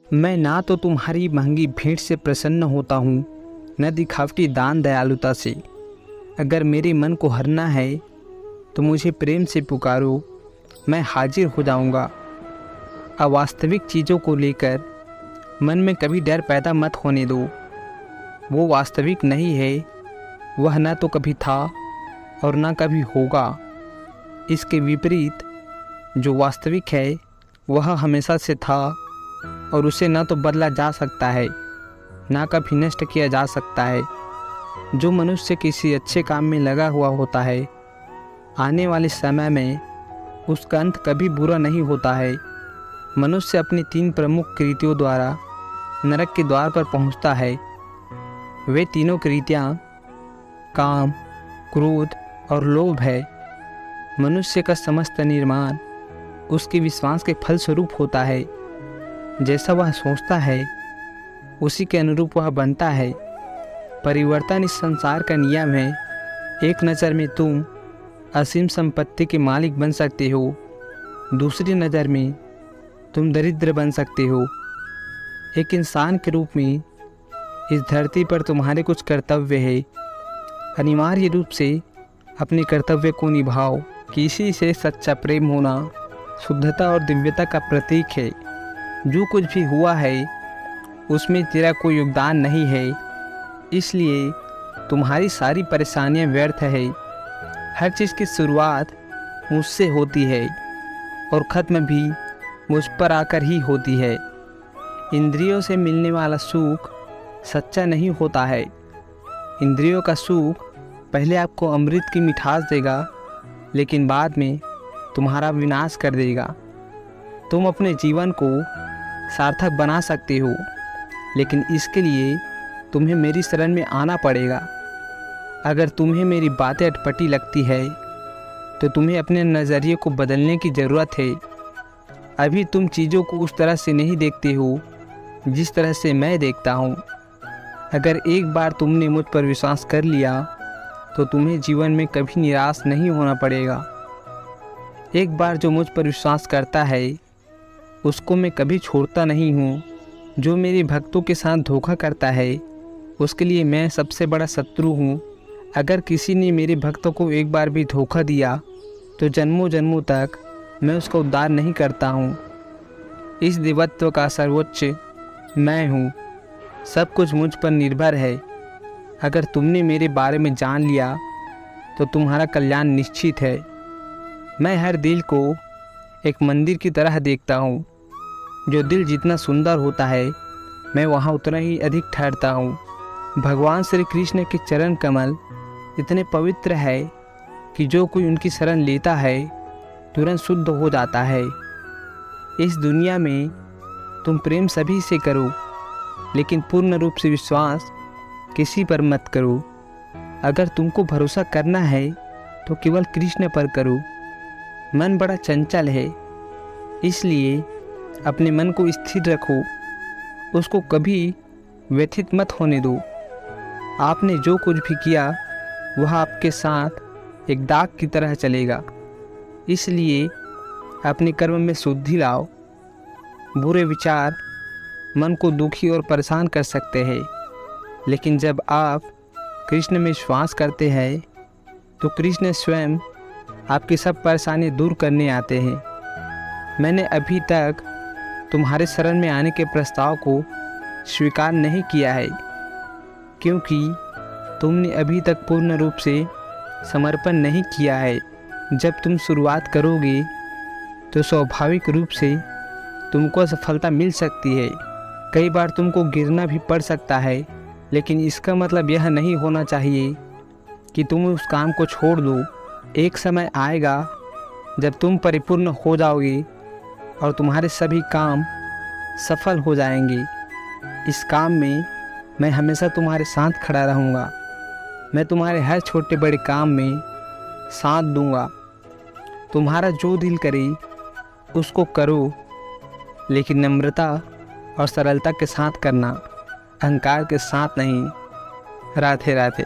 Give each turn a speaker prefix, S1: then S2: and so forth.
S1: मैं ना तो तुम्हारी महंगी भेंट से प्रसन्न होता हूँ, न दिखावटी दान दयालुता से। अगर मेरे मन को हरना है तो मुझे प्रेम से पुकारो, मैं हाजिर हो जाऊँगा। अवास्तविक चीज़ों को लेकर मन में कभी डर पैदा मत होने दो। वो वास्तविक नहीं है, वह न तो कभी था और न कभी होगा। इसके विपरीत जो वास्तविक है वह हमेशा से था और उसे न तो बदला जा सकता है, ना कभी नष्ट किया जा सकता है। जो मनुष्य किसी अच्छे काम में लगा हुआ होता है, आने वाले समय में उसका अंत कभी बुरा नहीं होता है। मनुष्य अपनी 3 प्रमुख कृतियों द्वारा नरक के द्वार पर पहुंचता है। वे तीनों कृतियाँ काम, क्रोध और लोभ है। मनुष्य का समस्त निर्माण उसके विश्वास के फलस्वरूप होता है। जैसा वह सोचता है उसी के अनुरूप वह बनता है। परिवर्तन इस संसार का नियम है। एक नज़र में तुम असीम संपत्ति के मालिक बन सकते हो, दूसरी नज़र में तुम दरिद्र बन सकते हो। एक इंसान के रूप में इस धरती पर तुम्हारे कुछ कर्तव्य है। अनिवार्य रूप से अपने कर्तव्य को निभाओ। किसी से सच्चा प्रेम होना शुद्धता और दिव्यता का प्रतीक है। जो कुछ भी हुआ है उसमें तेरा कोई योगदान नहीं है, इसलिए तुम्हारी सारी परेशानियां व्यर्थ है। हर चीज़ की शुरुआत मुझसे होती है और ख़त्म भी मुझ पर आकर ही होती है। इंद्रियों से मिलने वाला सुख सच्चा नहीं होता है। इंद्रियों का सुख पहले आपको अमृत की मिठास देगा, लेकिन बाद में तुम्हारा विनाश कर देगा। तुम अपने जीवन को सार्थक बना सकते हो, लेकिन इसके लिए तुम्हें मेरी शरण में आना पड़ेगा। अगर तुम्हें मेरी बातें अटपटी लगती है तो तुम्हें अपने नज़रिए को बदलने की ज़रूरत है। अभी तुम चीज़ों को उस तरह से नहीं देखते हो जिस तरह से मैं देखता हूँ। अगर एक बार तुमने मुझ पर विश्वास कर लिया तो तुम्हें जीवन में कभी निराश नहीं होना पड़ेगा। एक बार जो मुझ पर विश्वास करता है उसको मैं कभी छोड़ता नहीं हूँ। जो मेरे भक्तों के साथ धोखा करता है उसके लिए मैं सबसे बड़ा शत्रु हूँ। अगर किसी ने मेरे भक्तों को एक बार भी धोखा दिया तो जन्मों जन्मों तक मैं उसका उद्धार नहीं करता हूँ। इस देवत्व का सर्वोच्च मैं हूँ। सब कुछ मुझ पर निर्भर है। अगर तुमने मेरे बारे में जान लिया तो तुम्हारा कल्याण निश्चित है। मैं हर दिल को एक मंदिर की तरह देखता हूँ। जो दिल जितना सुंदर होता है मैं वहाँ उतना ही अधिक ठहरता हूँ। भगवान श्री कृष्ण के चरण कमल इतने पवित्र है कि जो कोई उनकी शरण लेता है तुरंत शुद्ध हो जाता है। इस दुनिया में तुम प्रेम सभी से करो, लेकिन पूर्ण रूप से विश्वास किसी पर मत करो। अगर तुमको भरोसा करना है तो केवल कृष्ण पर करो। मन बड़ा चंचल है, इसलिए अपने मन को स्थिर रखो। उसको कभी व्यथित मत होने दो। आपने जो कुछ भी किया वह आपके साथ एक दाग की तरह चलेगा, इसलिए अपने कर्म में शुद्धि लाओ। बुरे विचार मन को दुखी और परेशान कर सकते हैं, लेकिन जब आप कृष्ण में विश्वास करते हैं तो कृष्ण स्वयं आपकी सब परेशानी दूर करने आते हैं। मैंने अभी तक तुम्हारे शरण में आने के प्रस्ताव को स्वीकार नहीं किया है, क्योंकि तुमने अभी तक पूर्ण रूप से समर्पण नहीं किया है। जब तुम शुरुआत करोगे तो स्वाभाविक रूप से तुमको सफलता मिल सकती है। कई बार तुमको गिरना भी पड़ सकता है, लेकिन इसका मतलब यह नहीं होना चाहिए कि तुम उस काम को छोड़ दो। एक समय आएगा जब तुम परिपूर्ण हो जाओगे और तुम्हारे सभी काम सफल हो जाएंगे। इस काम में मैं हमेशा तुम्हारे साथ खड़ा रहूँगा। मैं तुम्हारे हर छोटे बड़े काम में साथ दूँगा। तुम्हारा जो दिल करे उसको करो, लेकिन नम्रता और सरलता के साथ करना, अहंकार के साथ नहीं। राधे राधे।